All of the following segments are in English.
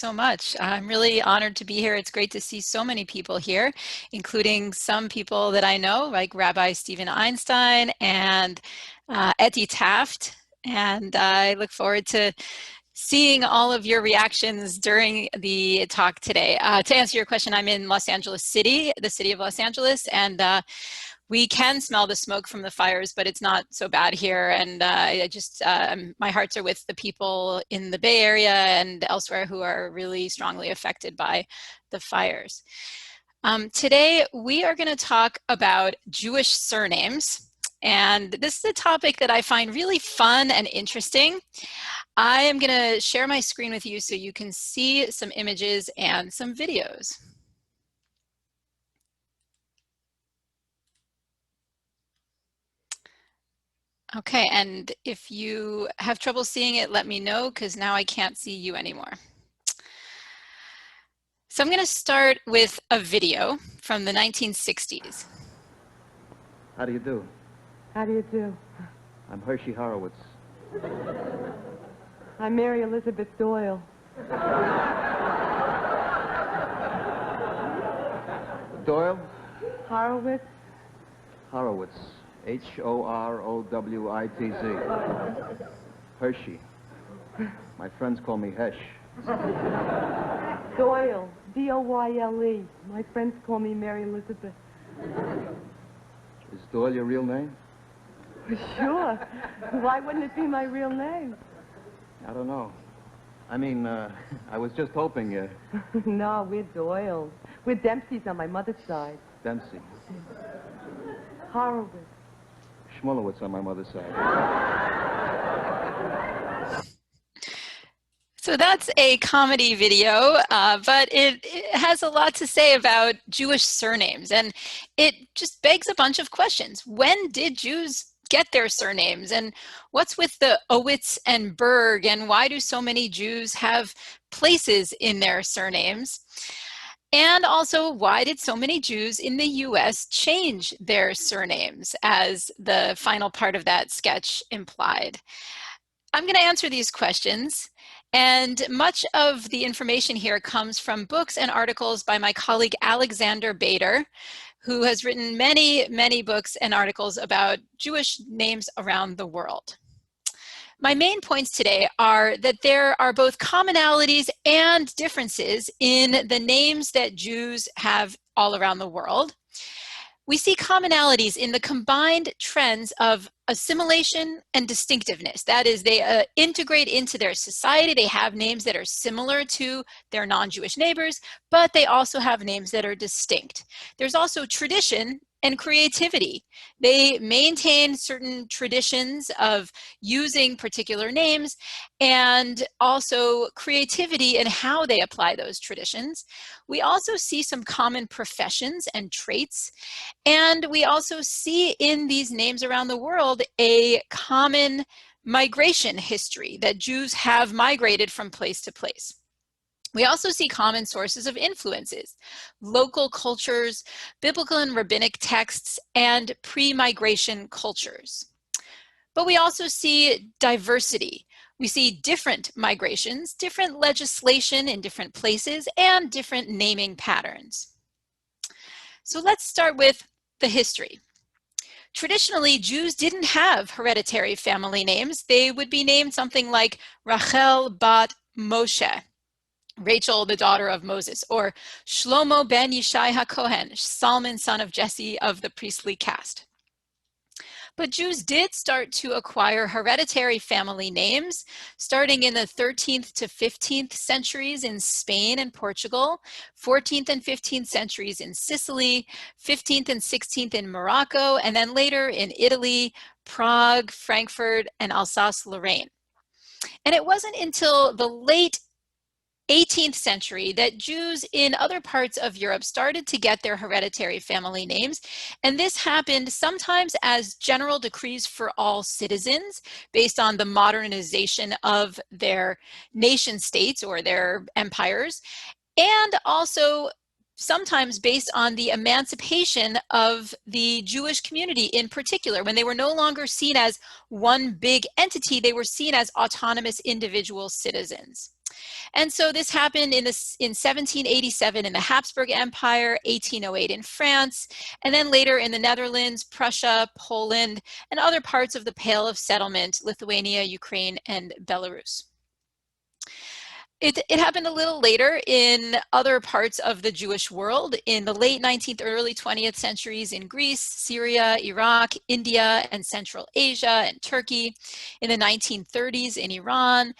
So much. I'm really honored to be here. It's great to see so many people here, including some people that I know, like Rabbi Stephen Einstein and Etty Taft. And I look forward to seeing all of your reactions during the talk today. To answer your question, I'm in Los Angeles City, the city of Los Angeles, and we can smell the smoke from the fires, but it's not so bad here. And my hearts are with the people in the Bay Area and elsewhere who are really strongly affected by the fires. Today, we are going to talk about Jewish surnames. And this is a topic that I find really fun and interesting. I am going to share my screen with you so you can see some images and some videos. Okay, and if you have trouble seeing it, let me know, because now I can't see you anymore. So I'm going to start with a video from the 1960s. How do you do? How do you do? I'm Hershey Horowitz. I'm Mary Elizabeth Doyle. Doyle? Horowitz? Horowitz. H-O-R-O-W-I-T-Z. Hershey. My friends call me Hesh. Doyle. D-O-Y-L-E. My friends call me Mary Elizabeth. Is Doyle your real name? Sure. Why wouldn't it be my real name? I don't know. I mean, I was just hoping No, we're Doyles. We're Dempseys on my mother's side. Dempsey. Horowitz. Schmolowitz on my mother's side. So that's a comedy video, but it has a lot to say about Jewish surnames, and it just begs a bunch of questions. When did Jews get their surnames, and what's with the Owitz and Berg, and why do so many Jews have places in their surnames? And also, why did so many Jews in the US change their surnames, as the final part of that sketch implied? I'm going to answer these questions, and much of the information here comes from books and articles by my colleague Alexander Bader, who has written many, many books and articles about Jewish names around the world. My main points today are that there are both commonalities and differences in the names that Jews have all around the world. We see commonalities in the combined trends of assimilation and distinctiveness. That is, they integrate into their society. They have names that are similar to their non-Jewish neighbors, but they also have names that are distinct. There's also tradition and creativity. They maintain certain traditions of using particular names, and also creativity in how they apply those traditions. We also see some common professions and traits, and we also see in these names around the world a common migration history, that Jews have migrated from place to place. We also see common sources of influences, local cultures, biblical and rabbinic texts, and pre-migration cultures. But we also see diversity. We see different migrations, different legislation in different places, and different naming patterns. So let's start with the history. Traditionally, Jews didn't have hereditary family names. They would be named something like Rachel bat Moshe, Rachel, the daughter of Moses, or Shlomo ben Yishai HaKohen, Solomon, son of Jesse of the priestly caste. But Jews did start to acquire hereditary family names, starting in the 13th to 15th centuries in Spain and Portugal, 14th and 15th centuries in Sicily, 15th and 16th in Morocco, and then later in Italy, Prague, Frankfurt, and Alsace-Lorraine. And it wasn't until the late 18th century that Jews in other parts of Europe started to get their hereditary family names. And this happened sometimes as general decrees for all citizens based on the modernization of their nation states or their empires, and also sometimes based on the emancipation of the Jewish community in particular. When they were no longer seen as one big entity, they were seen as autonomous individual citizens. And so this happened in 1787 in the Habsburg Empire, 1808 in France, and then later in the Netherlands, Prussia, Poland, and other parts of the Pale of Settlement, Lithuania, Ukraine, and Belarus. It happened a little later in other parts of the Jewish world in the late 19th, early 20th centuries in Greece, Syria, Iraq, India, and Central Asia, and Turkey, in the 1930s in Iran,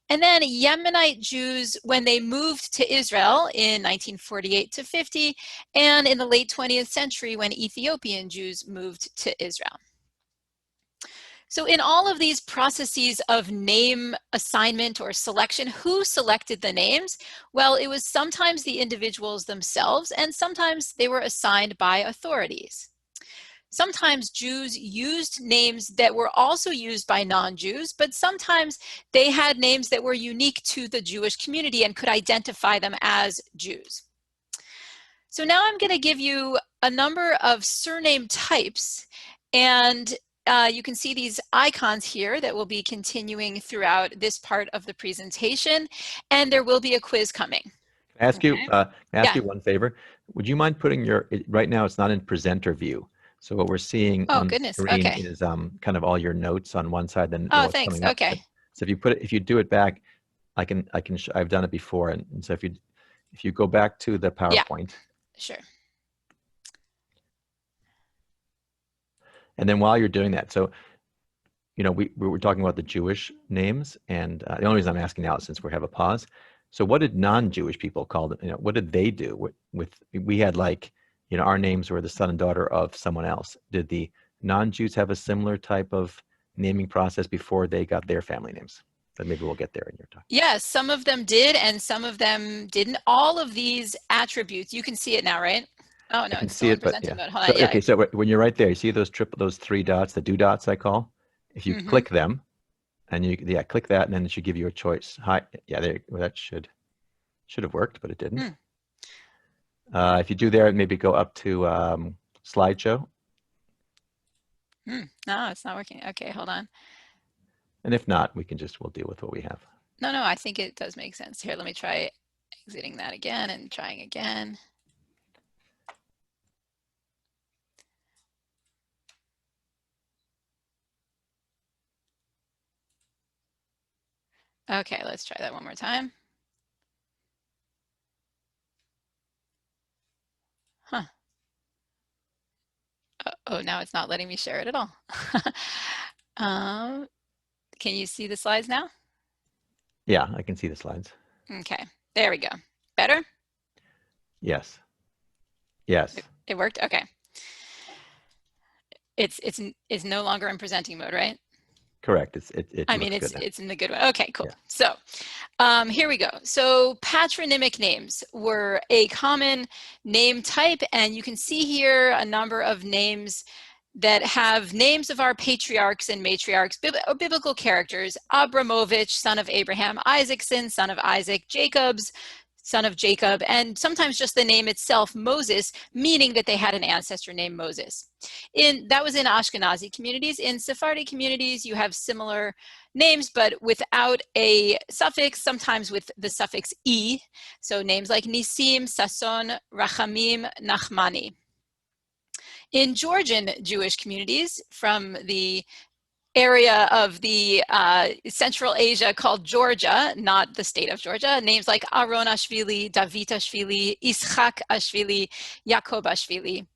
and then Yemenite Jews when they moved to Israel in 1948 to 50, and in the late 20th century when Ethiopian Jews moved to Israel. So in all of these processes of name assignment or selection, who selected the names? Well, it was sometimes the individuals themselves, and sometimes they were assigned by authorities. Sometimes Jews used names that were also used by non-Jews, but sometimes they had names that were unique to the Jewish community and could identify them as Jews. So now I'm going to give you a number of surname types, and you can see these icons here that will be continuing throughout this part of the presentation, and there will be a quiz coming. Can I ask Okay. you one favor? Would you mind putting right now it's not in presenter view. So what we're seeing on the screen is kind of all your notes on one side, then what's thanks. coming up. Okay. So if you do it back, I've done it before, and so if you go back to the PowerPoint. Yeah, sure. And then while you're doing that, so, we were talking about the Jewish names, and the only reason I'm asking now is since we have a pause. So what did non-Jewish people call them? What did they do we had our names were the son and daughter of someone else. Did the non-Jews have a similar type of naming process before they got their family names? But maybe we'll get there in your talk. Yes, some of them did, and some of them didn't. All of these attributes, you can see it now, right? Oh no, it's still in presenting mode. Hold on, okay, so when you're right there, you see those three dots, the do dots I call. If you click them, and click that, and then it should give you a choice. That should have worked, but it didn't. If you do there, maybe go up to slideshow. No, it's not working. Okay, hold on. And if not, we'll deal with what we have. No, I think it does make sense. Here, let me try exiting that again and trying again. Okay, let's try that one more time. Huh. Oh, now it's not letting me share it at all. Can you see the slides now? Yeah, I can see the slides. Okay, there we go. Better? Yes. Yes. It worked? Okay. It's no longer in presenting mode, right? Correct. It's in the good one. Okay, cool. Yeah. So here we go. So patronymic names were a common name type, and you can see here a number of names that have names of our patriarchs and matriarchs, biblical characters: Abramovitch, son of Abraham; Isaacson, son of Isaac; Jacobs, son of Jacob, and sometimes just the name itself, Moses, meaning that they had an ancestor named Moses. That was in Ashkenazi communities. In Sephardi communities, you have similar names, but without a suffix, sometimes with the suffix "e." So names like Nisim, Sason, Rachamim, Nachmani. In Georgian Jewish communities from the area of the Central Asia called Georgia, not the state of Georgia, names like Aron Ashvili, David Ashvili, Ischak Ashvili, Yaakov Ashvili.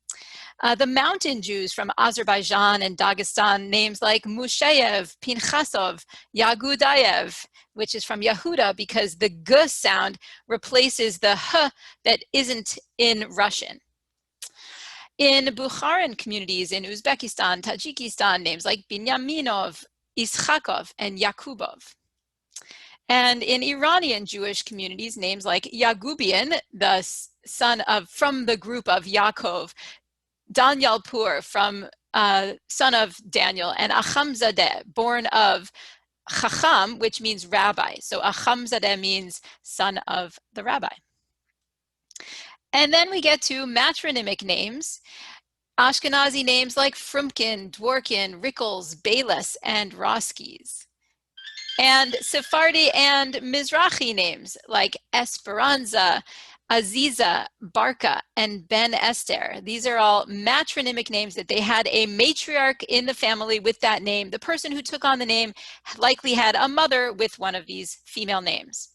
The mountain Jews from Azerbaijan and Dagestan, names like Musheyev, Pinchasov, Yagudayev, which is from Yehuda because the G sound replaces the H that isn't in Russian. In Bukharan communities in Uzbekistan, Tajikistan, names like Binyaminov, Ischakov, and Yakubov. And in Iranian Jewish communities, names like Yaghobian, the son from the group of Yaakov, Danyalpur, son of Daniel, and Achamzadeh, born of Chacham, which means rabbi. So Achamzadeh means son of the rabbi. And then we get to matronymic names, Ashkenazi names like Frumkin, Dworkin, Rickles, Bayless, and Roskis. And Sephardi and Mizrahi names like Esperanza, Aziza, Barca, and Ben Esther. These are all matronymic names that they had a matriarch in the family with that name. The person who took on the name likely had a mother with one of these female names.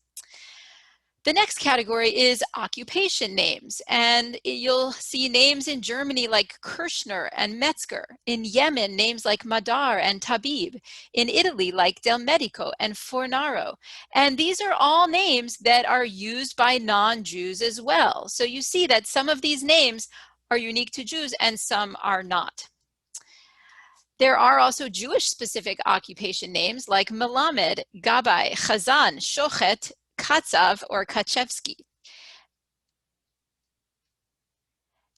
The next category is occupation names, and you'll see names in Germany like Kirschner and Metzger, in Yemen names like Madar and Tabib, in Italy like Del Medico and Fornaro, and these are all names that are used by non-Jews as well. So you see that some of these names are unique to Jews and some are not. There are also Jewish-specific occupation names like Melamed, Gabbai, Chazan, Shochet, Katsav, or Kachevsky.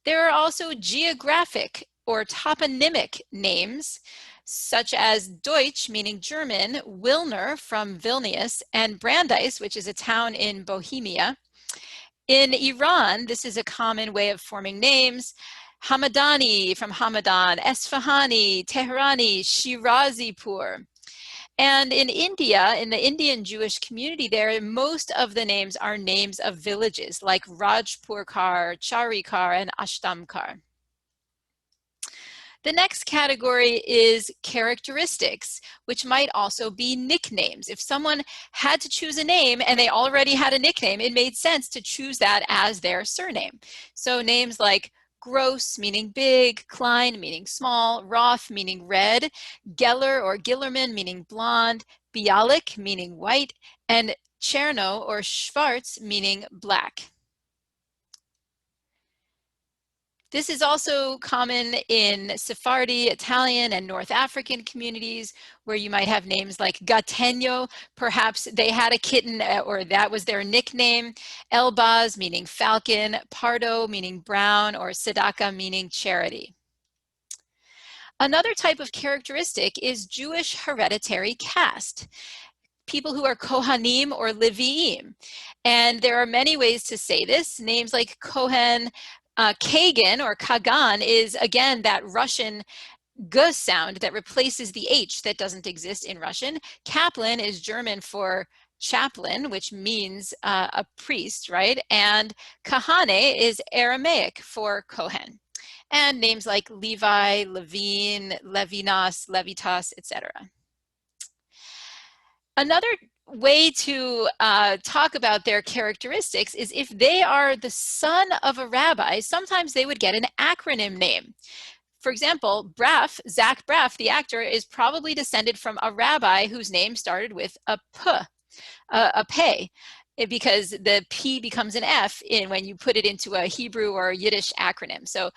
There are also geographic or toponymic names, such as Deutsch, meaning German, Wilner from Vilnius, and Brandeis, which is a town in Bohemia. In Iran, this is a common way of forming names. Hamadani from Hamadan, Esfahani, Teherani, Shirazipur. And in India, in the Indian Jewish community there, most of the names are names of villages like Rajpurkar, Charikar, and Ashtamkar. The next category is characteristics, which might also be nicknames. If someone had to choose a name and they already had a nickname, it made sense to choose that as their surname. So names like Gross, meaning big, Klein, meaning small, Roth, meaning red, Geller or Gillerman, meaning blonde, Bialik, meaning white, and Cherno or Schwarz, meaning black. This is also common in Sephardi, Italian, and North African communities where you might have names like Gateño, perhaps they had a kitten or that was their nickname, Elbaz meaning falcon, Pardo meaning brown, or Tzedakah meaning charity. Another type of characteristic is Jewish hereditary caste, people who are Kohanim or Leviim. And there are many ways to say this. Names like Kohen, Kagan or Kagan is again that Russian G sound that replaces the H that doesn't exist in Russian. Kaplan is German for chaplain, which means a priest, right? And Kahane is Aramaic for Kohen. And names like Levi, Levine, Levinas, Levitas, etc. Another way to talk about their characteristics is if they are the son of a rabbi, sometimes they would get an acronym name. For example, Braff, Zach Braff, the actor, is probably descended from a rabbi whose name started with a P, a pei, because the P becomes an F when you put it into a Hebrew or Yiddish acronym. So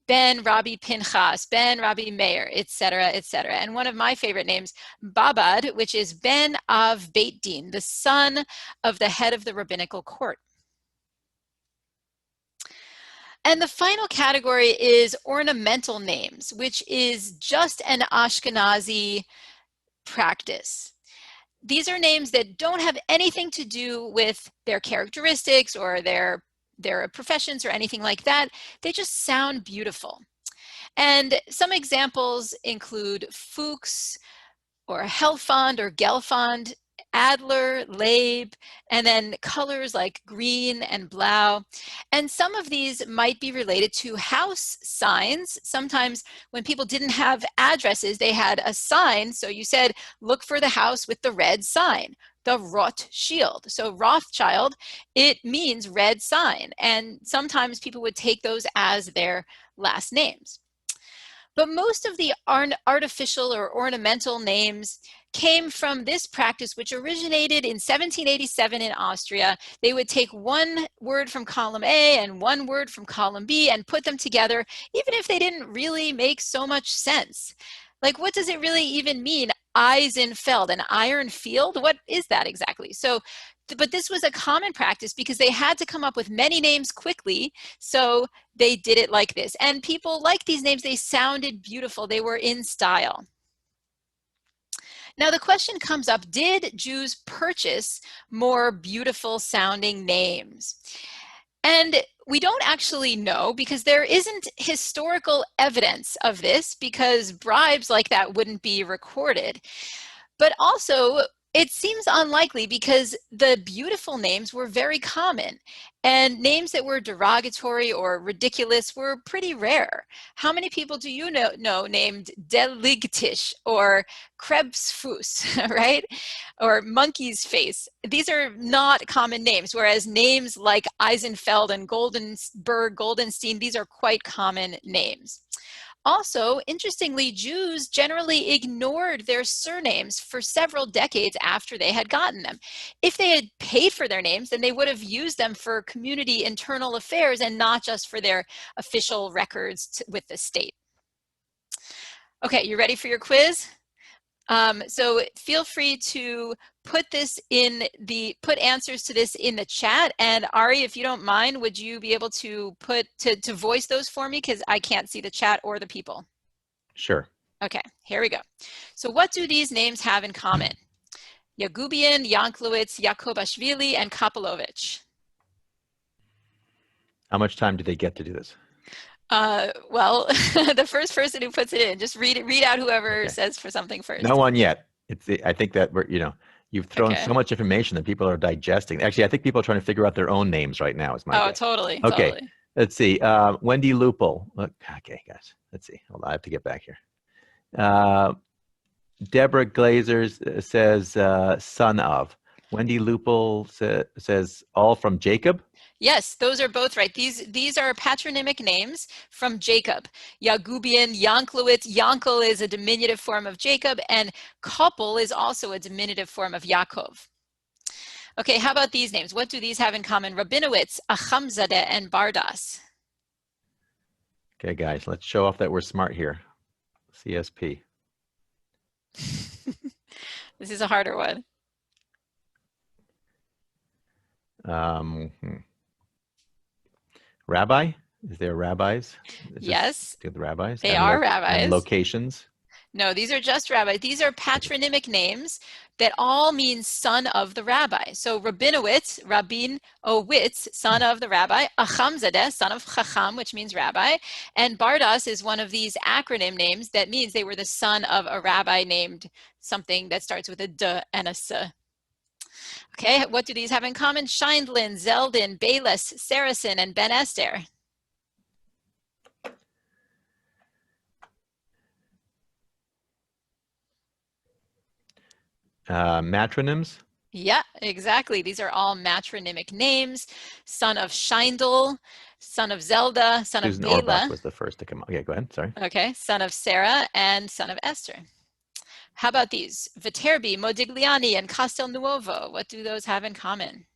Ben Rabbi Pinchas, Ben Rabbi Meir, etc., etc. And one of my favorite names, Babad, which is Ben Av Beit Din, the son of the head of the rabbinical court. And the final category is ornamental names, which is just an Ashkenazi practice. These are names that don't have anything to do with their characteristics or their professions or anything like that. They just sound beautiful. And some examples include Fuchs or Helfand or Gelfand, Adler, Leib, and then colors like green and blau. And some of these might be related to house signs. Sometimes when people didn't have addresses, they had a sign. So you said, look for the house with the red sign, the Rothschild. So Rothschild, it means red sign. And sometimes people would take those as their last names. But most of the artificial or ornamental names came from this practice, which originated in 1787 in Austria. They would take one word from column A and one word from column B and put them together, even if they didn't really make so much sense. Like, what does it really even mean? Eisenfeld, an iron field? What is that exactly? So, but this was a common practice because they had to come up with many names quickly. So they did it like this. And people liked these names. They sounded beautiful. They were in style. Now the question comes up, did Jews purchase more beautiful sounding names? And we don't actually know because there isn't historical evidence of this because bribes like that wouldn't be recorded. But also, It seems unlikely because the beautiful names were very common, and names that were derogatory or ridiculous were pretty rare. How many people do you know named Deligtish or Krebsfuß, right? Or Monkey's Face? These are not common names, whereas names like Eisenfeld and Goldenstein, these are quite common names. Also, interestingly, Jews generally ignored their surnames for several decades after they had gotten them. If they had paid for their names, then they would have used them for community internal affairs and not just for their official records with the state. Okay, you ready for your quiz? So feel free to put answers to this in the chat. And Ari, if you don't mind, would you be able to voice those for me? Because I can't see the chat or the people. Sure. Okay, here we go. So what do these names have in common? Yaghobian, Yanklowitz, Yakobashvili, and Kapelovich. How much time do they get to do this? Well, the first person who puts it in, just read out whoever says for something first. No one yet. I think that you've thrown so much information that people are digesting. Actually, I think people are trying to figure out their own names right now. Is my guess. Totally. Okay, totally. Let's see. Wendy Lupel. Okay, guys. Let's see. Hold on, I have to get back here. Deborah Glazer says son of. Wendy Lupel says all from Jacob. Yes, those are both right. These are patronymic names from Jacob. Yaghobian, Yanklowitz. Yankel is a diminutive form of Jacob, and Koppel is also a diminutive form of Yaakov. Okay, how about these names? What do these have in common? Rabinowitz, Achamzadeh, and Bardas. Okay, guys, let's show off that we're smart here. CSP. This is a harder one. Rabbi? Is there rabbis? Yes. The rabbis? They are rabbis. And locations? No, these are just rabbis. These are patronymic names that all mean son of the rabbi. So Rabinowitz, Rabin-owitz, son of the rabbi. Achamzadeh, son of Chacham, which means rabbi. And Bardas is one of these acronym names that means they were the son of a rabbi named something that starts with a D and a S. Okay, what do these have in common? Scheindlin, Zeldin, Bayless, Saracen, and Ben Esther. Matronyms? Yeah, exactly. These are all matronymic names. Son of Scheindl, son of Zelda, son Susan of Bela. Orbach was the first to come up. Okay, go ahead. Sorry. Okay, son of Sarah and son of Esther. How about these? Viterbi, Modigliani, and Castelnuovo. What do those have in common?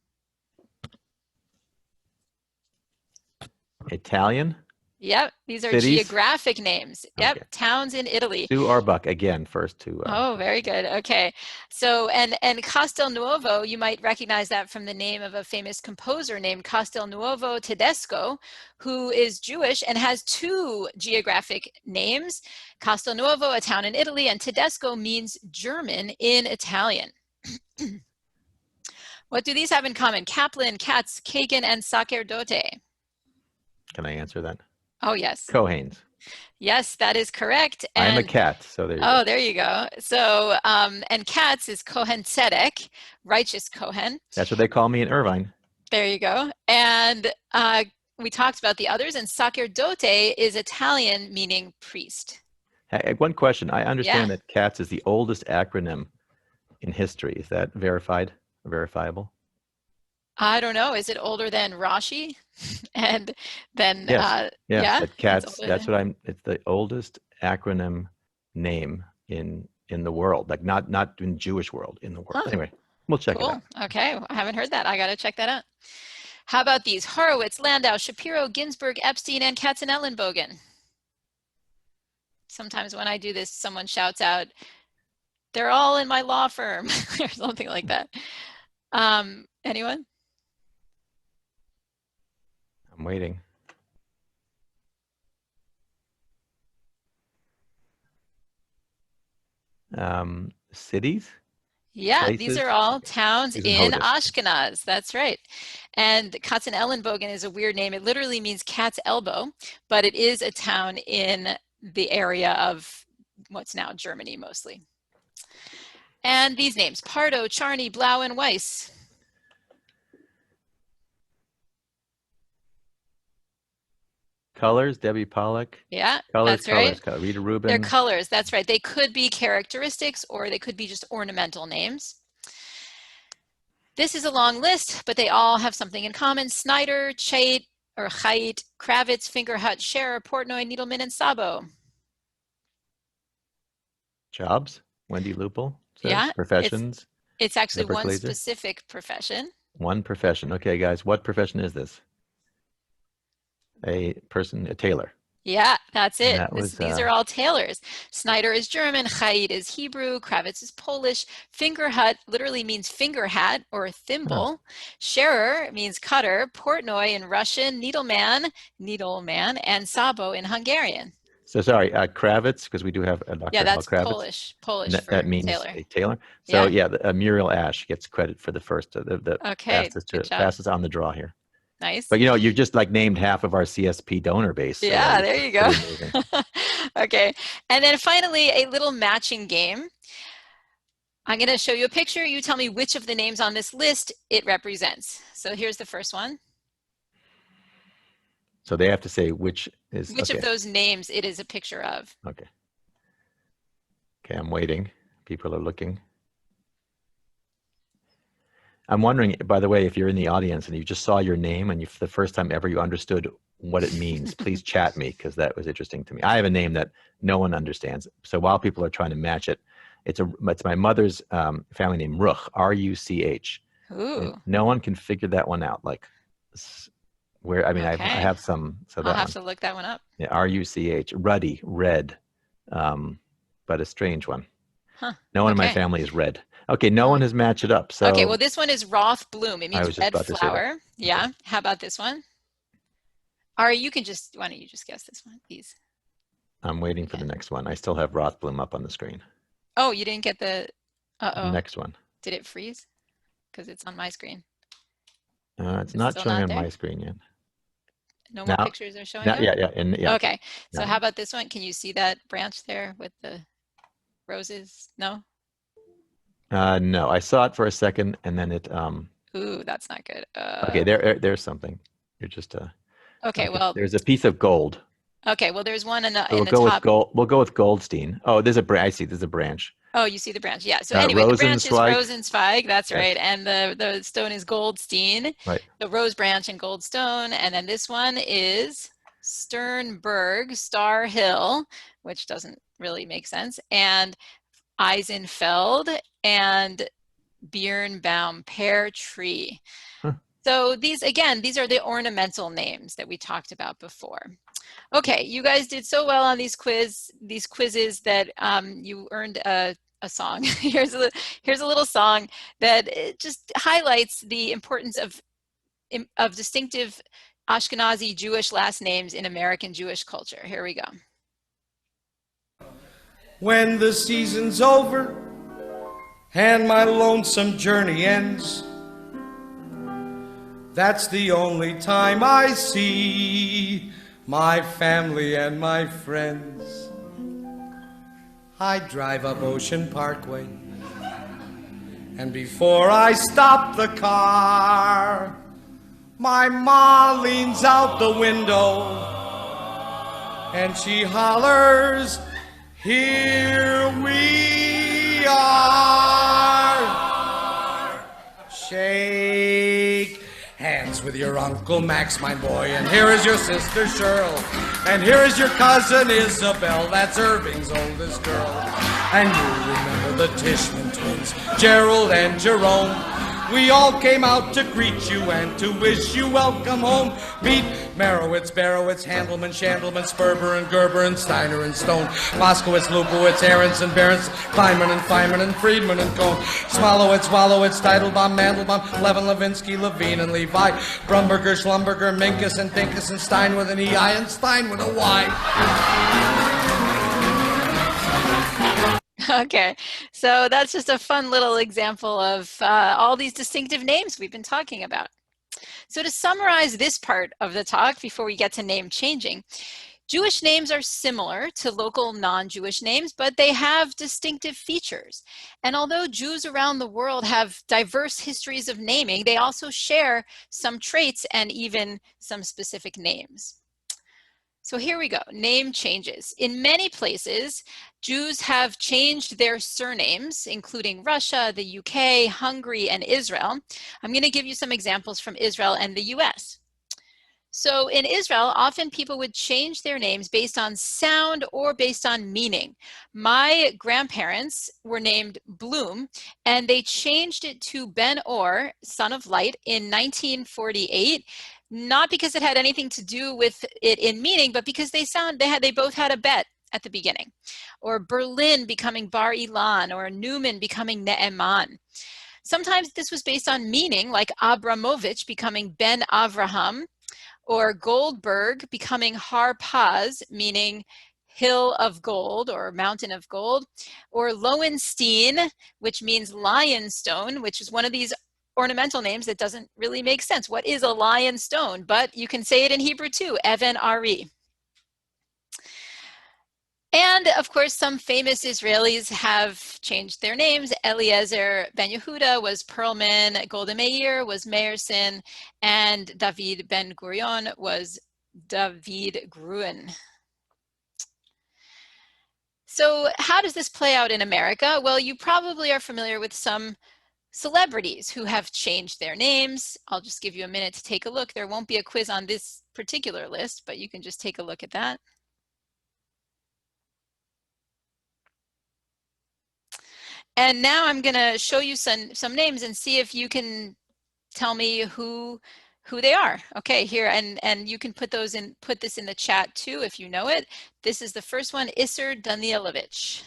Italian? Yep, these are Cities? geographic names. Yep, Okay. towns in Italy. Sue Orbach, again, first to... Oh, very good. Okay. So, and Castelnuovo, you might recognize that from the name of a famous composer named Castelnuovo Tedesco, who is Jewish and has two geographic names. Castelnuovo, a town in Italy, and Tedesco means German in Italian. What do these have in common? Kaplan, Katz, Kagan, and Sacerdote. Can I answer that? Oh, yes. Cohanes. Yes, that is correct. And, I'm a cat, so there you go. Oh, there you go. So, and Katz is Kohen Tzedek, righteous Kohen. That's what they call me in Irvine. There you go. And we talked about the others, and Sacerdote is Italian, meaning priest. Hey, one question. I understand that CATS is the oldest acronym in history. Is that verified or verifiable? I don't know. Is it older than Rashi? And then, yes. yeah, But CATS, it's the oldest acronym name in the world, like not in Jewish world, in the world. Huh. Anyway, we'll check it out. Okay, I haven't heard that. I got to check that out. How about these? Horowitz, Landau, Shapiro, Ginsburg, Epstein, and Katzenellenbogen. Sometimes when I do this, someone shouts out, "They're all in my law firm," or something like that. Anyone? I'm waiting. Cities? Yeah, Places? these are all towns in Hodesh. Ashkenaz. That's right. And Katzenellenbogen is a weird name. It literally means cat's elbow, but it is a town in the area of what's now Germany mostly. And these names, Pardo, Charney, Blau, and Weiss. Colors, Debbie Pollack. Yeah, Colors, that's right. colors. Rita Rubin. They're colors, that's right. They could be characteristics or they could be just ornamental names. This is a long list, but they all have something in common. Snyder, Chait, or Chait, Kravitz, Fingerhut, Scherer, Portnoy, Needleman, and Sabo. Jobs, Wendy Lupel says. Yeah, Professions. It's actually Deborah one Glazer. specific profession. One profession. Okay, guys, what profession is this? A person, a tailor. Yeah, that's it. That was, These are all tailors. Snyder is German, Chait is Hebrew, Kravitz is Polish, Fingerhut literally means finger hat or thimble. Scherer means cutter, Portnoy in Russian, Needleman, and Sabo in Hungarian. So sorry, Kravitz, because we do have a Dr. Yeah, that's Kravitz. Polish for that means tailor. a tailor. So yeah, Muriel Ash gets credit for the first, the Okay, fastest on the draw here. Nice. But you just like named half of our CSP donor base. So yeah, there you go. Okay, and then finally a little matching game. I'm going to show you a picture. You tell me which of the names on this list it represents. So here's the first one. So they have to say which is which of those names it is a picture of. Okay. Okay, I'm waiting. People are looking. I'm wondering, by the way, if you're in the audience and you just saw your name and for the first time ever you understood what it means, please chat me, because that was interesting to me. I have a name that no one understands. So while people are trying to match it, it's my mother's family name, Ruch, R-U-C-H. Ooh. No one can figure that one out. Like, where, I mean, Okay. I have some. So I'll have to look that one up. Yeah, R-U-C-H, Ruddy, red, but a strange one. Huh. No one in my family is red. Okay, no one has matched it up. So okay, well, this one is Roth Bloom. It means red flower. Yeah. Okay. How about this one? Ari, why don't you just guess this one, please? I'm waiting for the next one. I still have Rothblum up on the screen. Oh, you didn't get the, Next one. Did it freeze? Because it's on my screen. It's not showing on my screen yet. No more pictures are showing up? Yeah. Okay, so how about this one? Can you see that branch there with the roses? No? No, I saw it for a second and then it. Ooh, that's not good. Okay, there's something. You're just. Okay, well. There's a piece of gold. Okay, well, there's one in the, we'll go top. With gold. We'll go with Goldstein. Oh, there's a branch. I see. There's a branch. Oh, you see the branch. Yeah. So anyway, the branch is Rosenzweig. That's right. And the stone is Goldstein. Right. The rose branch and Goldstone. And then this one is Sternberg, Star Hill, which doesn't really make sense. And Eisenfeld and Birnbaum, pear tree. Huh. So these are the ornamental names that we talked about before. Okay, you guys did so well on these quizzes that you earned a song. Here's a little song that just highlights the importance of distinctive Ashkenazi Jewish last names in American Jewish culture. Here we go. When the season's over and my lonesome journey ends, that's the only time I see my family and my friends. I drive up Ocean Parkway, and before I stop the car, my ma leans out the window and she hollers, "Here we are." Shake hands with your Uncle Max, my boy, and here is your sister Cheryl, and here is your cousin Isabel, that's Irving's oldest girl. And you remember the Tishman twins, Gerald and Jerome. We all came out to greet you and to wish you welcome home. Meet Merowitz, Barowitz, Handelman, Shandelman, Sperber and Gerber and Steiner and Stone, Moskowitz, Lupowitz, Aronson, Barons, Kleiman and Feynman and Friedman and Cohn, Smolowitz, Wallowitz, Teitelbaum, Mandelbaum, Levin, Levinsky, Levine and Levi, Brumberger, Schlumberger, Minkus and Dinkus and Stein with an E-I and Stein with a Y. Okay, so that's just a fun little example of all these distinctive names we've been talking about. So to summarize this part of the talk before we get to name changing, Jewish names are similar to local non-Jewish names, but they have distinctive features. And although Jews around the world have diverse histories of naming, they also share some traits and even some specific names. So here we go, name changes. In many places, Jews have changed their surnames, including Russia, the UK, Hungary, and Israel. I'm going to give you some examples from Israel and the US. So in Israel, often people would change their names based on sound or based on meaning. My grandparents were named Bloom, and they changed it to Benor, son of light, in 1948. Not because it had anything to do with it in meaning, but because they both had a bet at the beginning. Or Berlin becoming Bar Ilan, or Newman becoming Ne'eman. Sometimes this was based on meaning, like Abramovitch becoming Ben Avraham, or Goldberg becoming Har Paz, meaning hill of gold or mountain of gold, or Lowenstein, which means lionstone, which is one of these ornamental names that doesn't really make sense. What is a lionstone? But you can say it in Hebrew too, Even Ari. And of course, some famous Israelis have changed their names. Eliezer Ben Yehuda was Perlman, Golda Meir was Meyerson, and David Ben Gurion was David Gruen. So how does this play out in America? Well, you probably are familiar with some celebrities who have changed their names. I'll just give you a minute to take a look. There won't be a quiz on this particular list, but you can just take a look at that. And now I'm going to show you some names and see if you can tell me who they are. Okay, here, and you can put this in the chat too if you know it. This is the first one, Isser Danilovich.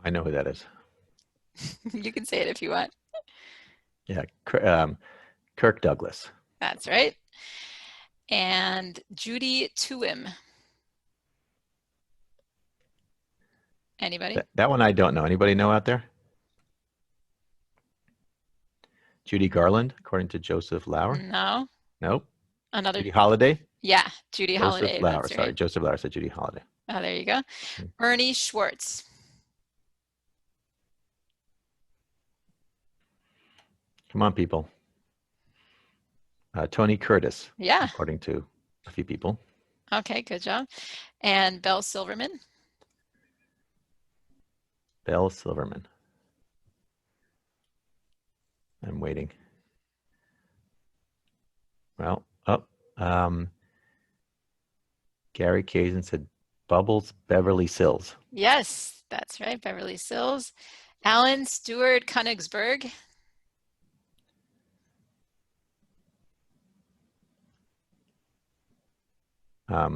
I know who that is. You can say it if you want. Yeah, Kirk Douglas. That's right. And Judy Tuim. Anybody? That one I don't know. Anybody know out there? Judy Garland, according to Joseph Lauer? No. Nope. Another. Judy Holliday? Yeah, Judy Joseph Holliday. Lauer. That's Sorry, right. Joseph Lauer said Judy Holliday. Oh, there you go. Ernie Schwartz. Come on, people. Tony Curtis. Yeah. According to a few people. Okay, good job. And Belle Silverman. Belle Silverman. I'm waiting. Well, Gary Kazin said Bubbles Beverly Sills. Yes, that's right, Beverly Sills. Alan Stewart Königsberg.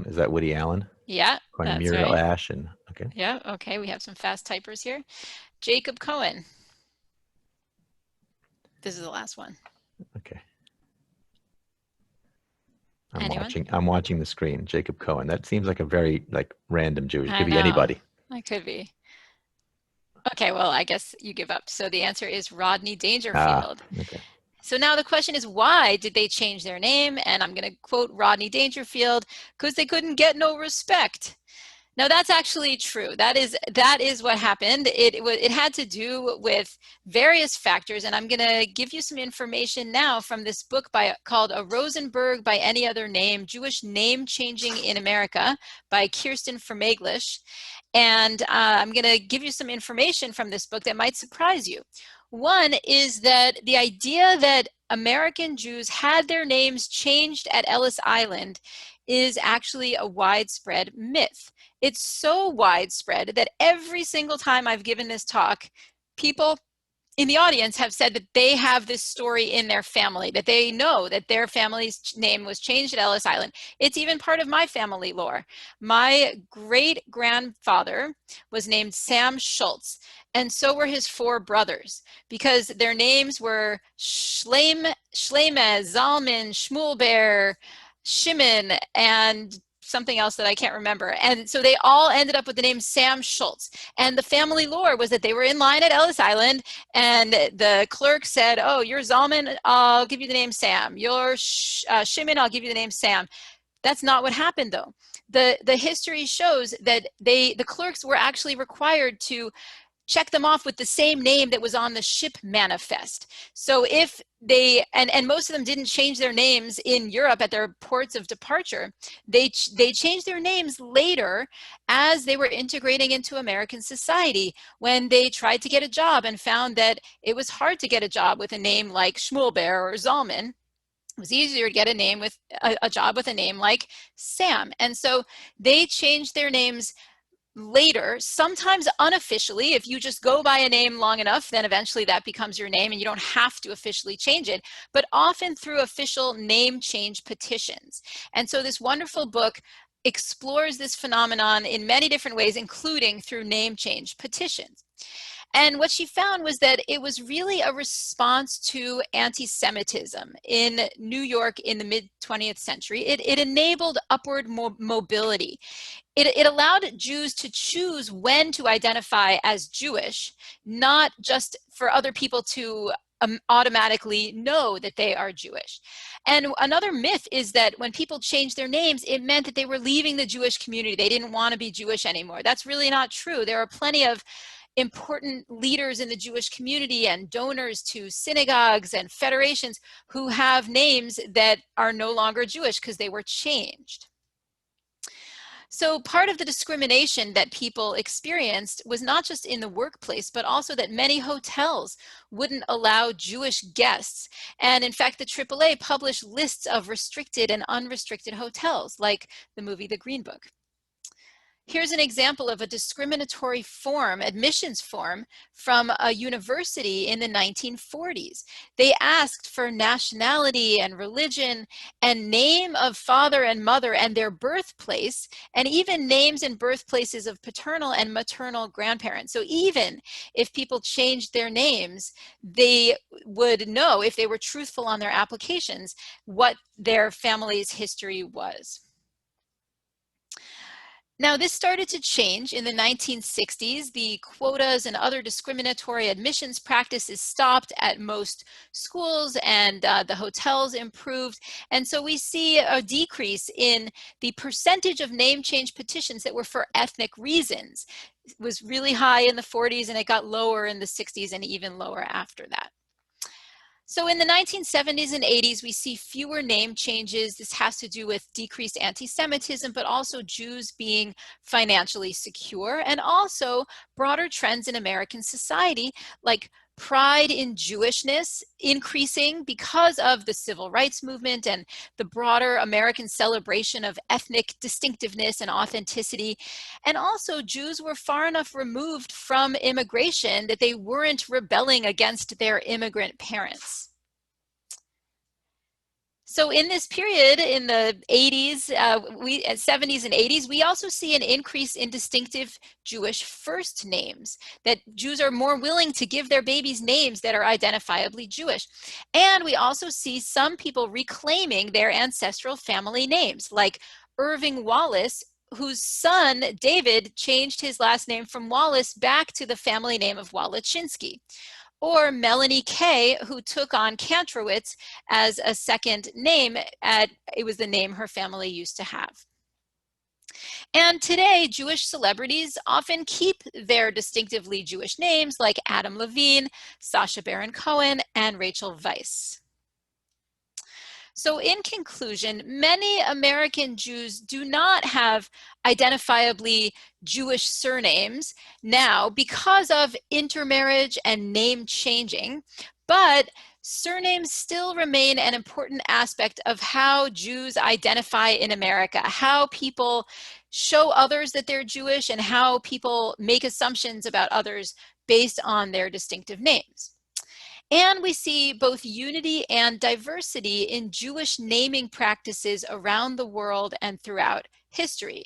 Is that Woody Allen? Yeah, According to that's Muriel right. Ash and okay. Yeah, okay, we have some fast typers here. Jacob Cohen. This is the last one. Okay. Anyone? I'm watching the screen. Jacob Cohen. That seems like a very random Jewish. It I could be know. anybody. It could be. Okay, well, I guess you give up. So the answer is Rodney Dangerfield. Okay. So now the question is, why did they change their name? And I'm going to quote Rodney Dangerfield, because they couldn't get no respect. Now that's actually true. That is what happened. It had to do with various factors, and I'm going to give you some information now from this book called A Rosenberg by Any Other Name, Jewish Name Changing in America by Kirsten Vermeglish. And I'm going to give you some information from this book that might surprise you. One is that the idea that American Jews had their names changed at Ellis Island is actually a widespread myth. It's so widespread that every single time I've given this talk, people in the audience have said that they have this story in their family, that they know that their family's name was changed at Ellis Island. It's even part of my family lore. My great-grandfather was named Sam Schultz, and so were his 4 brothers, because their names were Shleme, Zalman, Shmuelbear, Shimon, and something else that I can't remember. And so they all ended up with the name Sam Schultz. And the family lore was that they were in line at Ellis Island, and the clerk said, oh, you're Zalman, I'll give you the name Sam. You're Shimon, I'll give you the name Sam. That's not what happened, though. The history shows that the clerks were actually required to check them off with the same name that was on the ship manifest. So if they, and most of them didn't change their names in Europe at their ports of departure, they changed their names later as they were integrating into American society, when they tried to get a job and found that it was hard to get a job with a name like Schmulbear or Zalman. It was easier to get a name with a job with a name like Sam. And so they changed their names later, sometimes unofficially. If you just go by a name long enough, then eventually that becomes your name and you don't have to officially change it, but often through official name change petitions. And so this wonderful book explores this phenomenon in many different ways, including through name change petitions. And what she found was that it was really a response to anti-Semitism in New York in the mid-20th century. It enabled upward mobility. It allowed Jews to choose when to identify as Jewish, not just for other people to automatically know that they are Jewish. And another myth is that when people changed their names, it meant that they were leaving the Jewish community. They didn't want to be Jewish anymore. That's really not true. There are plenty of important leaders in the Jewish community and donors to synagogues and federations who have names that are no longer Jewish because they were changed. So part of the discrimination that people experienced was not just in the workplace, but also that many hotels wouldn't allow Jewish guests. And in fact, the AAA published lists of restricted and unrestricted hotels, like the movie The Green Book. Here's an example of a discriminatory form, admissions form, from a university in the 1940s. They asked for nationality and religion and name of father and mother and their birthplace, and even names and birthplaces of paternal and maternal grandparents. So even if people changed their names, they would know, if they were truthful on their applications, what their family's history was. Now, this started to change in the 1960s. The quotas and other discriminatory admissions practices stopped at most schools, and the hotels improved. And so we see a decrease in the percentage of name change petitions that were for ethnic reasons. It was really high in the 40s, and it got lower in the 60s and even lower after that. So in the 1970s and 80s, we see fewer name changes. This has to do with decreased anti-Semitism, but also Jews being financially secure, and also broader trends in American society, like pride in Jewishness increasing because of the civil rights movement and the broader American celebration of ethnic distinctiveness and authenticity. And also, Jews were far enough removed from immigration that they weren't rebelling against their immigrant parents. So in this period, in the 80s, 70s and 80s, we also see an increase in distinctive Jewish first names, that Jews are more willing to give their babies names that are identifiably Jewish. And we also see some people reclaiming their ancestral family names, like Irving Wallace, whose son, David, changed his last name from Wallace back to the family name of Walachinsky. Or Melanie Kay, who took on Kantrowitz as a second name. It was the name her family used to have. And today, Jewish celebrities often keep their distinctively Jewish names, like Adam Levine, Sacha Baron Cohen, and Rachel Weisz. So in conclusion, many American Jews do not have identifiably Jewish surnames now because of intermarriage and name changing, but surnames still remain an important aspect of how Jews identify in America, how people show others that they're Jewish, and how people make assumptions about others based on their distinctive names. And we see both unity and diversity in Jewish naming practices around the world and throughout history.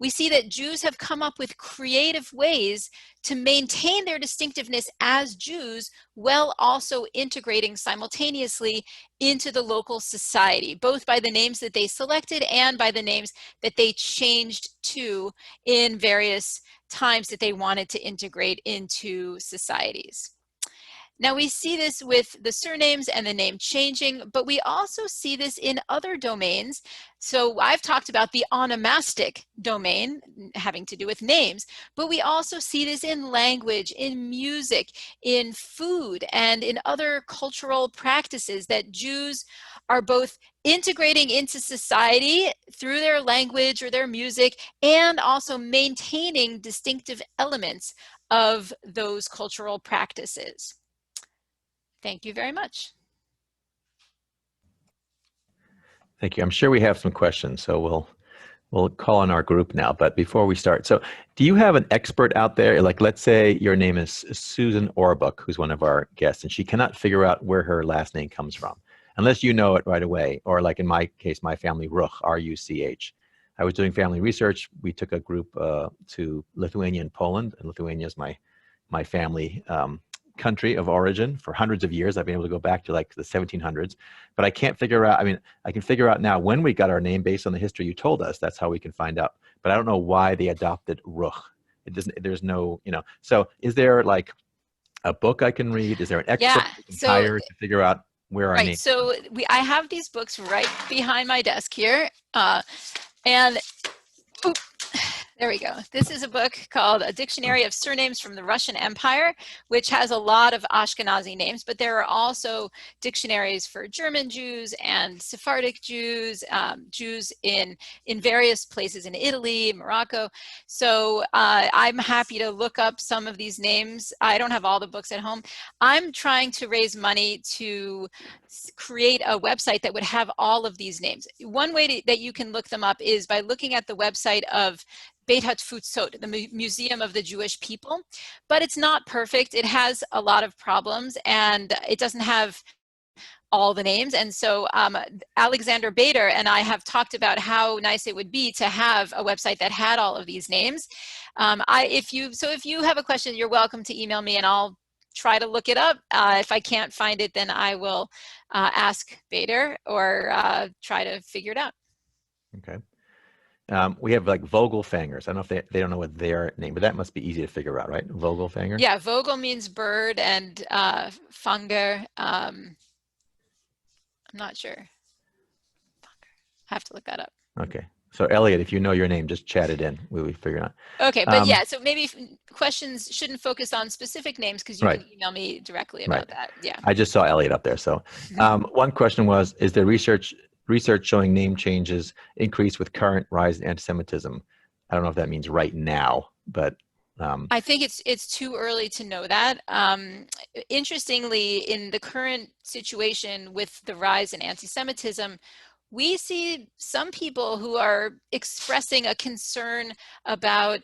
we see that Jews have come up with creative ways to maintain their distinctiveness as Jews while also integrating simultaneously into the local society, both by the names that they selected and by the names that they changed to in various times that they wanted to integrate into societies. Now we see this with the surnames and the name changing, but we also see this in other domains. So I've talked about the onomastic domain having to do with names, but we also see this in language, in music, in food, and in other cultural practices that Jews are both integrating into society through their language or their music, and also maintaining distinctive elements of those cultural practices. Thank you very much. Thank you. I'm sure we have some questions, so we'll call on our group now. But before we start, so do you have an expert out there? Like, let's say your name is Susan Orbuck, who's one of our guests, and she cannot figure out where her last name comes from, unless you know it right away. Or like in my case, my family, Ruch, R-U-C-H. I was doing family research. We took a group to Lithuania and Poland, and Lithuania is my family country of origin for hundreds of years. I've been able to go back to like the 1700s, but I can't figure out, I mean, I can figure out now when we got our name based on the history you told us. That's how we can find out. But I don't know why they adopted Ruch. It doesn't, there's no, you know, so is there like a book I can read? Is there an expert I can hire to figure out where our name? So I have these books right behind my desk here. And there we go. This is a book called A Dictionary of Surnames from the Russian Empire, which has a lot of Ashkenazi names, but there are also dictionaries for German Jews and Sephardic Jews, Jews in various places in Italy, Morocco. So I'm happy to look up some of these names. I don't have all the books at home. I'm trying to raise money to create a website that would have all of these names. One way that you can look them up is by looking at the website of Beit HaTfutzot, the Museum of the Jewish People, but it's not perfect. It has a lot of problems and it doesn't have all the names. And so Alexander Bader and I have talked about how nice it would be to have a website that had all of these names. If you have a question, you're welcome to email me and I'll try to look it up. If I can't find it, then I will ask Bader or try to figure it out. Okay. We have like Vogelfangers. I don't know if they don't know what their name, but that must be easy to figure out, right? Vogelfanger? Yeah, Vogel means bird and Fanger, I'm not sure. I have to look that up. Okay. So Elliot, if you know your name, just chat it in. We'll figure it out. Okay, but yeah, so maybe questions shouldn't focus on specific names because you can email me directly about that. Yeah. I just saw Elliot up there. So one question was, is there research showing name changes increase with current rise in anti-Semitism? I don't know if that means right now, but I think it's too early to know that. Interestingly, in the current situation with the rise in anti-Semitism, we see some people who are expressing a concern about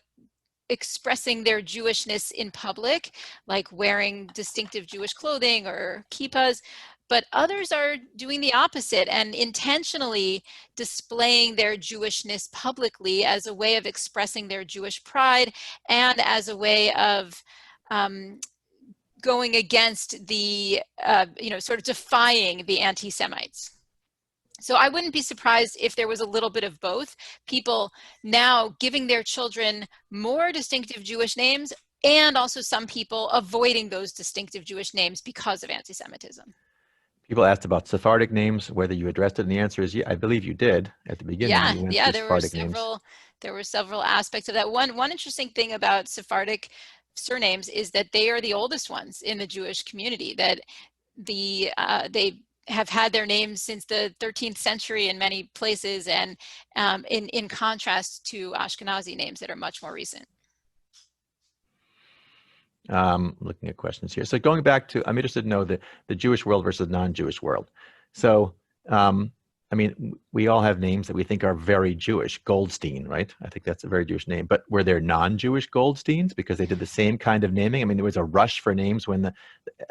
expressing their Jewishness in public, like wearing distinctive Jewish clothing or kippahs, but others are doing the opposite and intentionally displaying their Jewishness publicly as a way of expressing their Jewish pride and as a way of going against the, sort of defying the anti-Semites. So I wouldn't be surprised if there was a little bit of both. People now giving their children more distinctive Jewish names and also some people avoiding those distinctive Jewish names because of anti-Semitism. People asked about Sephardic names, whether you addressed it, and the answer is, yeah, I believe you did at the beginning. Yeah, there were several aspects of that. One interesting thing about Sephardic surnames is that they are the oldest ones in the Jewish community, that they have had their names since the 13th century in many places, and in contrast to Ashkenazi names that are much more recent. Looking at questions here. So going back to, I'm interested to know the Jewish world versus non-Jewish world. So I mean, we all have names that we think are very Jewish. Goldstein, right? I think that's a very Jewish name. But were there non-Jewish Goldsteins because they did the same kind of naming? I mean, there was a rush for names when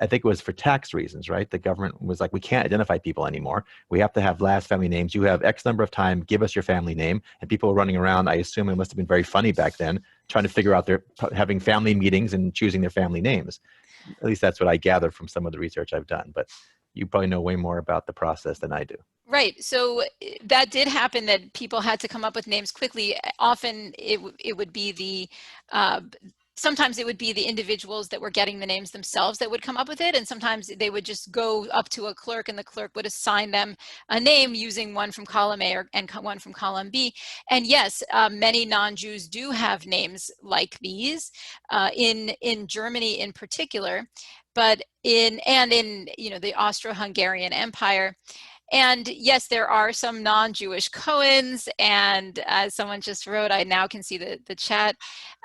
I think it was for tax reasons, right? The government was like, we can't identify people anymore. We have to have last family names. You have X number of time, give us your family name. And people were running around, I assume it must have been very funny back then, trying to figure out having family meetings and choosing their family names. At least that's what I gathered from some of the research I've done. But you probably know way more about the process than I do. Right. So that did happen, that people had to come up with names quickly. Often it would be sometimes it would be the individuals that were getting the names themselves that would come up with it. And sometimes they would just go up to a clerk and the clerk would assign them a name using one from column A and one from column B. And yes, many non-Jews do have names like these in Germany in particular, but in the Austro-Hungarian Empire. And yes, there are some non-Jewish Cohens, and as someone just wrote, I now can see the chat.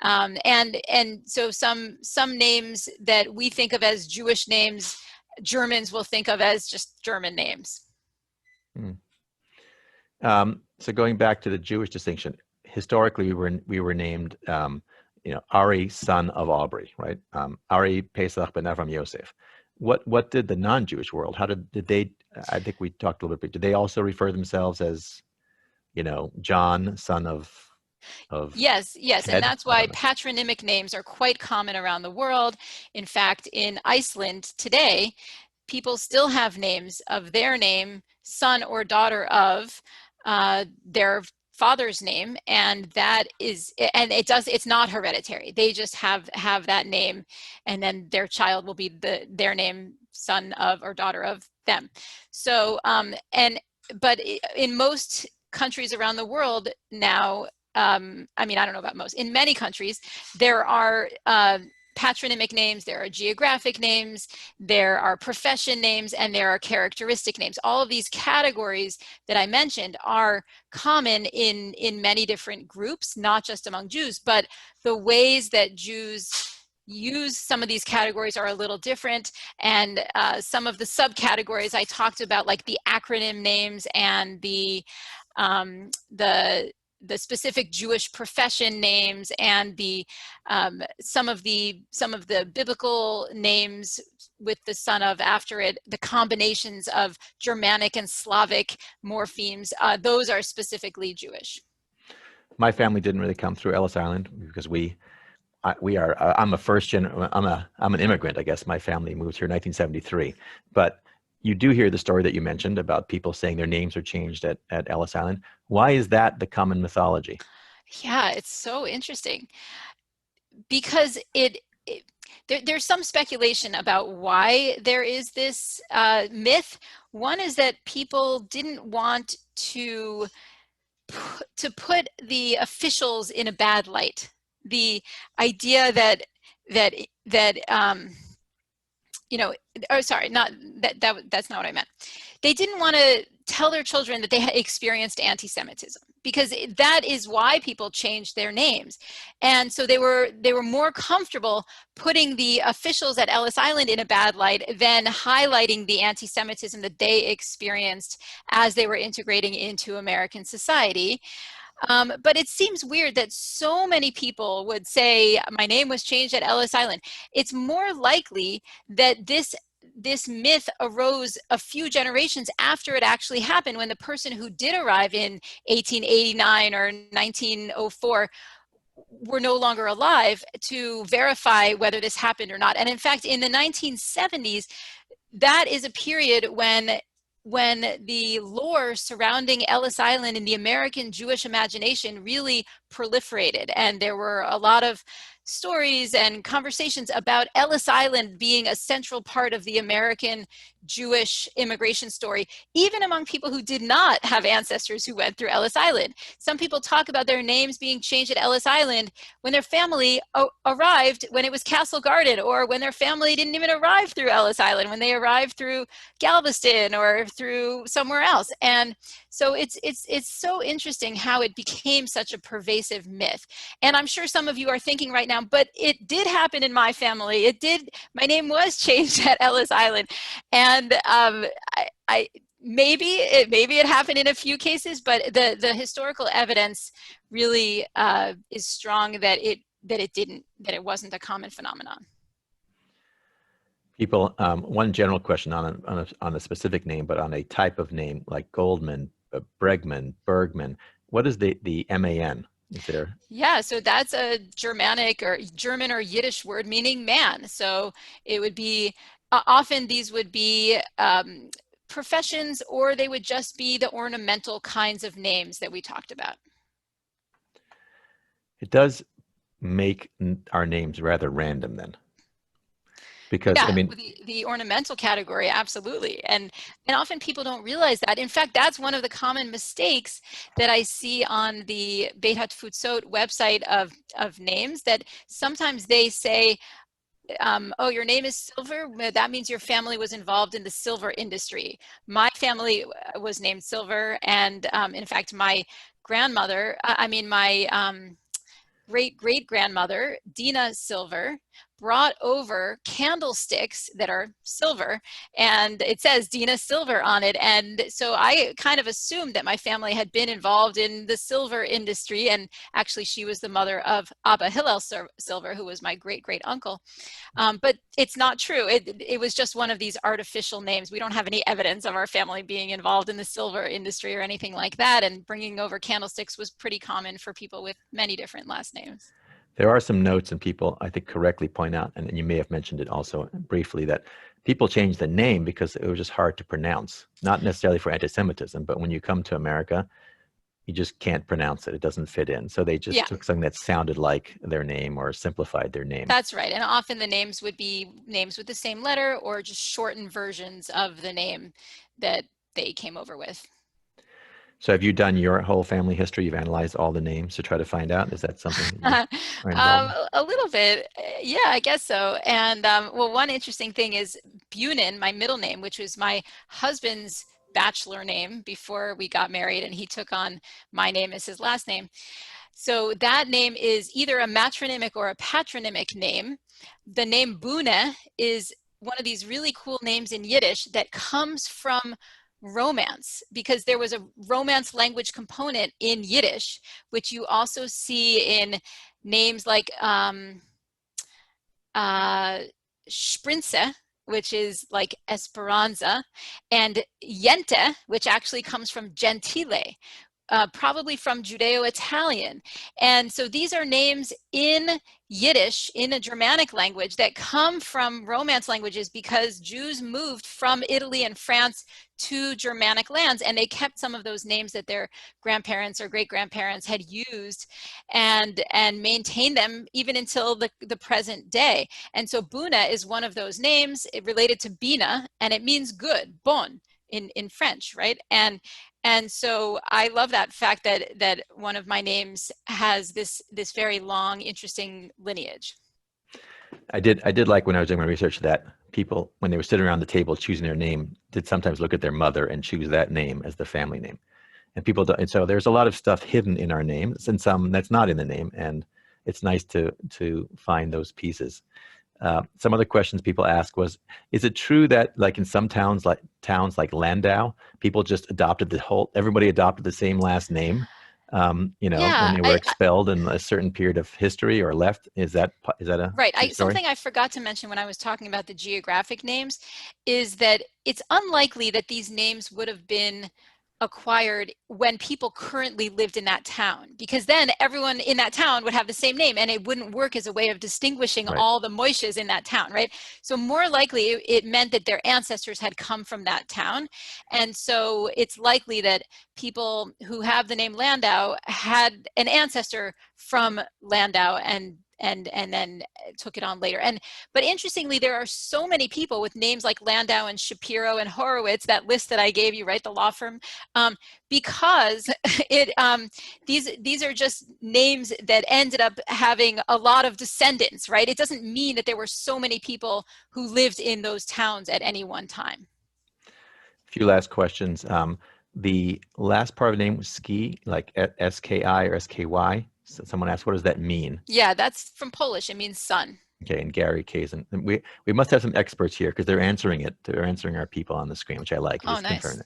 And so some names that we think of as Jewish names, Germans will think of as just German names. So going back to the Jewish distinction, historically we were named Ari, son of Aubrey, right? Ari Pesach ben Avram Yosef. What did the non-Jewish world? How did they? I think we talked a little bit. Did they also refer themselves as, John, son of? Yes, Ted? and that's why patronymic names are quite common around the world. In fact, in Iceland today, people still have names of their name, son or daughter of their father's name, and it's not hereditary. They just have that name, and then their child will be their name, son of or daughter of them. So but in most countries around the world now, I don't know about most, in many countries there are patronymic names, there are geographic names, there are profession names, and there are characteristic names. All of these categories that I mentioned are common in many different groups, not just among Jews, but the ways that Jews use some of these categories are a little different. And some of the subcategories I talked about, like the acronym names and the specific Jewish profession names and some of the biblical names with the son of after it, the combinations of Germanic and Slavic morphemes, those are specifically Jewish. My family didn't really come through Ellis Island because I'm an immigrant, I guess. My family moved here in 1973, but you do hear the story that you mentioned about people saying their names are changed at Ellis Island. Why is that the common mythology? Yeah, it's so interesting because there's some speculation about why there is this myth. One is that people didn't want to put the officials in a bad light. The idea that's not what I meant. They didn't want to tell their children that they had experienced anti-Semitism, because that is why people changed their names. And so they were more comfortable putting the officials at Ellis Island in a bad light than highlighting the anti-Semitism that they experienced as they were integrating into American society. But it seems weird that so many people would say, my name was changed at Ellis Island. It's more likely that this myth arose a few generations after it actually happened, when the person who did arrive in 1889 or 1904 were no longer alive to verify whether this happened or not. And in fact, in the 1970s, that is a period when the lore surrounding Ellis Island in the American Jewish imagination really proliferated. And there were a lot of stories and conversations about Ellis Island being a central part of the American Jewish immigration story, even among people who did not have ancestors who went through Ellis Island. Some people talk about their names being changed at Ellis Island when their family arrived when it was Castle Garden, or when their family didn't even arrive through Ellis Island, when they arrived through Galveston or through somewhere else. And so it's so interesting how it became such a pervasive myth. And I'm sure some of you are thinking right now, but it did happen in my family. My name was changed at Ellis Island. And maybe it happened in a few cases, but the historical evidence really is strong that it wasn't a common phenomenon. People, one general question on a specific name, but on a type of name like Goldman, Bregman, Bergman. What is the MAN? Is there? Yeah, so that's a Germanic or German or Yiddish word meaning man. So it would be often these would be professions, or they would just be the ornamental kinds of names that we talked about. It does make our names rather random then. Because yeah, I mean, the ornamental category, absolutely. And often people don't realize that. In fact, that's one of the common mistakes that I see on the Beit HaTfutzot website of names, that sometimes they say, oh, your name is Silver, that means your family was involved in the silver industry. My family was named Silver, and in fact, my grandmother, my great-great-grandmother, Dina Silver, brought over candlesticks that are silver, and it says Dina Silver on it. And so I kind of assumed that my family had been involved in the silver industry, and actually she was the mother of Abba Hillel Silver, who was my great-great-uncle. But it's not true. It was just one of these artificial names. We don't have any evidence of our family being involved in the silver industry or anything like that, and bringing over candlesticks was pretty common for people with many different last names. There are some notes, and people, I think, correctly point out, and you may have mentioned it also briefly, that people changed the name because it was just hard to pronounce, not necessarily for anti-Semitism, but when you come to America, you just can't pronounce it. It doesn't fit in. So they just took something that sounded like their name or simplified their name. That's right. And often the names would be names with the same letter or just shortened versions of the name that they came over with. So have you done your whole family history? You've analyzed all the names to try to find out? Is that something you're involved in? A little bit. Yeah, I guess so. And well, one interesting thing is Bunin, my middle name, which was my husband's bachelor name before we got married, and he took on my name as his last name. So that name is either a matronymic or a patronymic name. The name Bune is one of these really cool names in Yiddish that comes from Romance, because there was a Romance language component in Yiddish, which you also see in names like Sprinze, which is like Esperanza, and Yente, which actually comes from Gentile, probably from Judeo-Italian. And so these are names in Yiddish, in a Germanic language, that come from Romance languages because Jews moved from Italy and France to Germanic lands, and they kept some of those names that their grandparents or great-grandparents had used and maintained them even until the present day. And so Buna is one of those names related to Bina, and it means good, bon, in French, right? And so I love that fact that one of my names has this very long, interesting lineage. I did like when I was doing my research that people, when they were sitting around the table choosing their name, did sometimes look at their mother and choose that name as the family name. And people don't, and so there's a lot of stuff hidden in our names and some that's not in the name, and it's nice to find those pieces. Some other questions people ask was, is it true that like in some towns like Landau, people just adopted everybody adopted the same last name, when they were expelled in a certain period of history or left? Is that a right? story? Something I forgot to mention when I was talking about the geographic names is that it's unlikely that these names would have been acquired when people currently lived in that town, because then everyone in that town would have the same name and it wouldn't work as a way of distinguishing all the Moishes in that town, right? So more likely it meant that their ancestors had come from that town. And so it's likely that people who have the name Landau had an ancestor from Landau and then took it on later. But interestingly, there are so many people with names like Landau and Shapiro and Horowitz, that list that I gave you, right, the law firm, because these are just names that ended up having a lot of descendants, right? It doesn't mean that there were so many people who lived in those towns at any one time. A few last questions. The last part of the name was ski, like S-K-I or S-K-Y. So someone asked, what does that mean? Yeah, that's from Polish. It means sun. Okay, and Gary Kazin. We must have some experts here because they're answering it. They're answering our people on the screen, which I like. Oh, nice.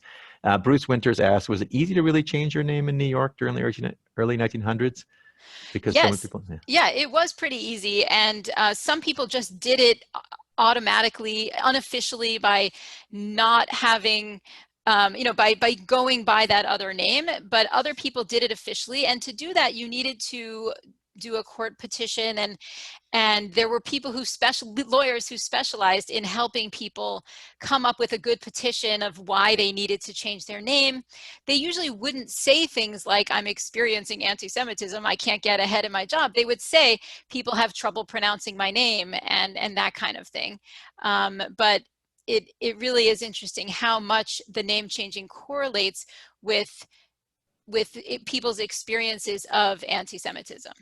Bruce Winters asked, was it easy to really change your name in New York during the early 1900s? Because so many Yes. people, yeah. Yeah, it was pretty easy. And some people just did it automatically, unofficially, by not having, by going by that other name. But other people did it officially. And to do that, you needed to do a court petition, and there were people lawyers who specialized in helping people come up with a good petition of why they needed to change their name. They usually wouldn't say things like, I'm experiencing anti-Semitism, I can't get ahead in my job. They would say, people have trouble pronouncing my name, and that kind of thing. But it really is interesting how much the name changing correlates with people's experiences of anti-Semitism.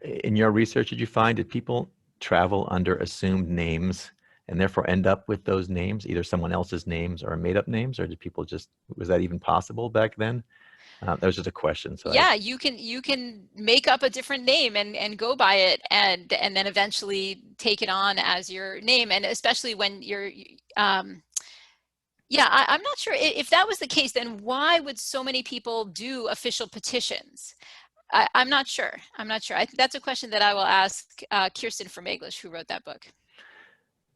In your research, did you find, did people travel under assumed names and therefore end up with those names, either someone else's names or made up names, or did people just, was that even possible back then? That was just a question. So yeah, you can make up a different name and go by it, and then eventually take it on as your name. And especially when you're, I'm not sure if that was the case, then why would so many people do official petitions? I'm not sure. That's a question that I will ask Kirsten from English, who wrote that book.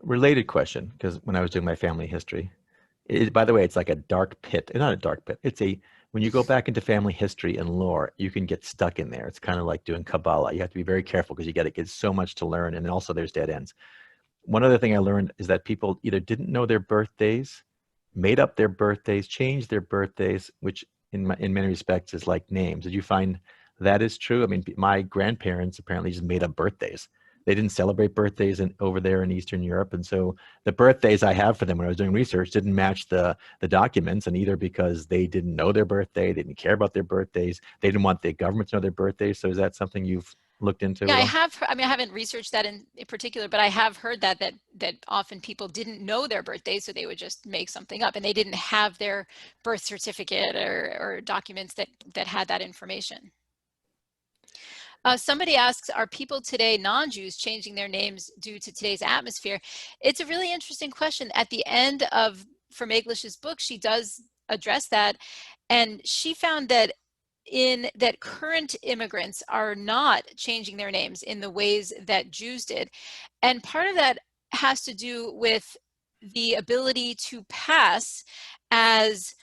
Related question, because when I was doing my family history, by the way, it's like a dark pit. Not a dark pit. It's when you go back into family history and lore, you can get stuck in there. It's kind of like doing Kabbalah. You have to be very careful because you get so much to learn, and also there's dead ends. One other thing I learned is that people either didn't know their birthdays, made up their birthdays, changed their birthdays, which in many respects is like names. Did you find that is true? I mean, my grandparents apparently just made up birthdays. They didn't celebrate birthdays over there in Eastern Europe. And so the birthdays I have for them when I was doing research didn't match the documents, and either because they didn't know their birthday, they didn't care about their birthdays, they didn't want the government to know their birthdays. So is that something you've looked into? Yeah, I have. I mean, I haven't researched that in particular, but I have heard that often people didn't know their birthdays, so they would just make something up, and they didn't have their birth certificate or documents that had that information. Somebody asks, are people today, non-Jews, changing their names due to today's atmosphere? It's a really interesting question. At the end of Vermeglish's book, she does address that, and she found that current immigrants are not changing their names in the ways that Jews did. And part of that has to do with the ability to pass as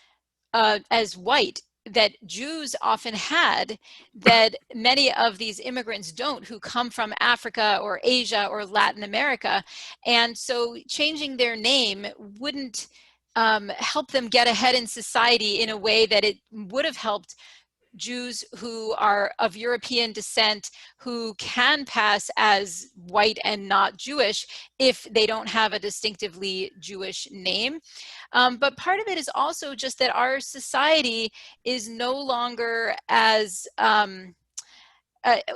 white that Jews often had, that many of these immigrants don't, who come from Africa or Asia or Latin America. And so changing their name wouldn't help them get ahead in society in a way that it would have helped Jews who are of European descent, who can pass as white and not Jewish if they don't have a distinctively Jewish name. But part of it is also just that our society is no longer as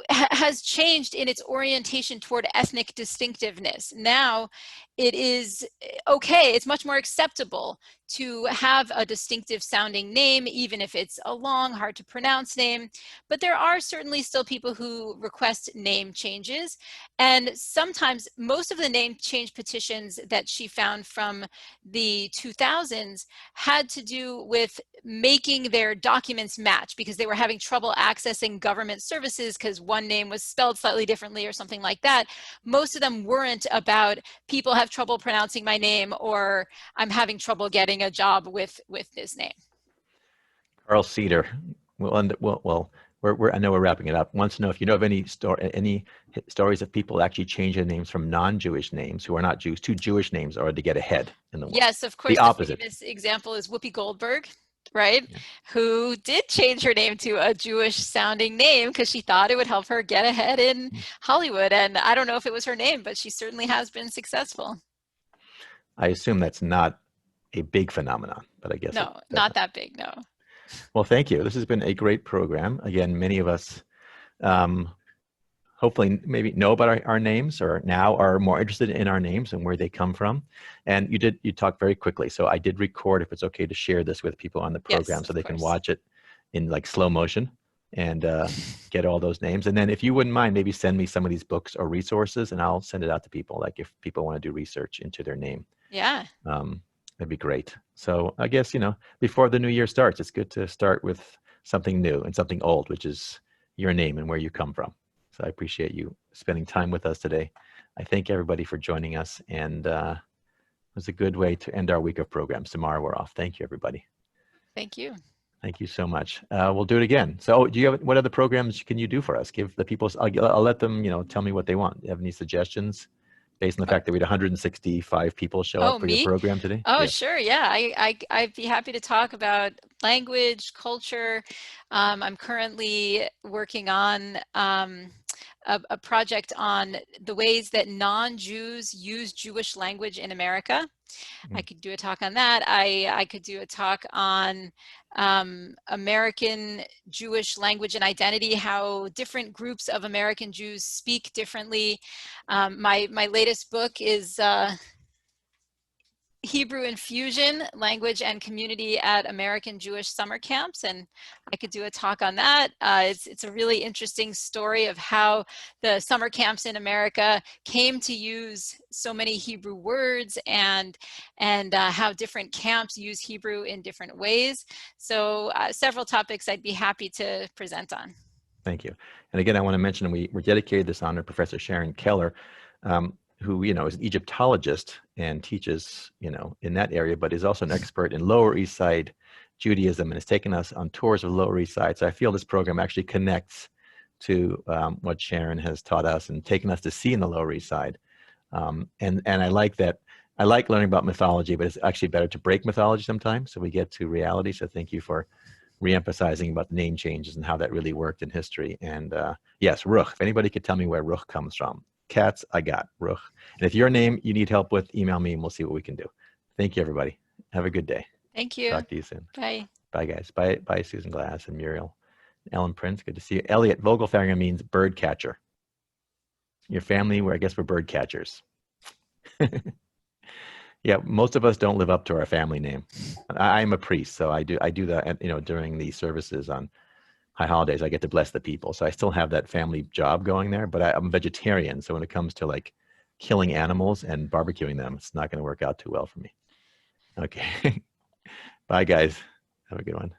has changed in its orientation toward ethnic distinctiveness. Now it is okay, it's much more acceptable to have a distinctive sounding name, even if it's a long, hard to pronounce name. But there are certainly still people who request name changes. And sometimes most of the name change petitions that she found from the 2000s had to do with making their documents match, because they were having trouble accessing government services because one name was spelled slightly differently or something like that. Most of them weren't about people have trouble pronouncing my name, or I'm having trouble getting a job with this name. Carl Cedar, I know we're wrapping it up. Wants to know if you know of any stories of people actually changing names from non-Jewish names who are not Jews to Jewish names, or to get ahead in the world. Yes, of course. The opposite. Famous example is Whoopi Goldberg, right? Yeah. Who did change her name to a Jewish sounding name because she thought it would help her get ahead in Hollywood. And I don't know if it was her name, but she certainly has been successful. I assume that's not a big phenomenon, but I guess. No, not that big, no. Well, thank you. This has been a great program. Again, many of us hopefully maybe know about our names, or now are more interested in our names and where they come from. And you talked very quickly. So I did record, if it's okay to share this with people on the program, Yes, so they can watch it in like slow motion and get all those names. And then if you wouldn't mind, maybe send me some of these books or resources, and I'll send it out to people, like if people want to do research into their name. Yeah. That'd be great. So I guess, before the new year starts, it's good to start with something new and something old, which is your name and where you come from. So I appreciate you spending time with us today. I thank everybody for joining us, and it was a good way to end our week of programs. Tomorrow we're off. Thank you, everybody. Thank you. Thank you so much. We'll do it again. So what other programs can you do for us? Give the people, I'll let them, tell me what they want. You have any suggestions based on the fact that we had 165 people show up for your program today? Oh, sure. Yeah, I'd be happy to talk about language, culture. I'm currently working on a project on the ways that non-Jews use Jewish language in America. I could do a talk on that. I could do a talk on American Jewish language and identity, how different groups of American Jews speak differently. My latest book is Hebrew Infusion, Language and Community at American Jewish Summer Camps, and I could do a talk on that. It's a really interesting story of how the summer camps in America came to use so many Hebrew words, and how different camps use Hebrew in different ways. So several topics I'd be happy to present on. Thank you. And again, I want to mention we dedicated this honor to Professor Sharon Keller, who, is an Egyptologist and teaches, in that area, but is also an expert in Lower East Side Judaism and has taken us on tours of Lower East Side. So I feel this program actually connects to what Sharon has taught us and taken us to see in the Lower East Side. And I like that. I like learning about mythology, but it's actually better to break mythology sometimes so we get to reality. So thank you for re-emphasizing about the name changes and how that really worked in history. And yes, Ruch, if anybody could tell me where Ruch comes from. Cats, I got Ruch. And if your name you need help with, email me and we'll see what we can do. Thank you, everybody. Have a good day. Thank you. Talk to you soon. Bye. Bye, guys. Bye, Susan Glass and Muriel. Ellen Prince, good to see you. Elliot Vogelfanger means bird catcher. Your family, I guess we're bird catchers. Yeah, most of us don't live up to our family name. I'm a priest, so I do that, during the services on high holidays. I get to bless the people, so I still have that family job going there. But I'm a vegetarian, so when it comes to like killing animals and barbecuing them, it's not going to work out too well for me. Okay, bye guys. Have a good one.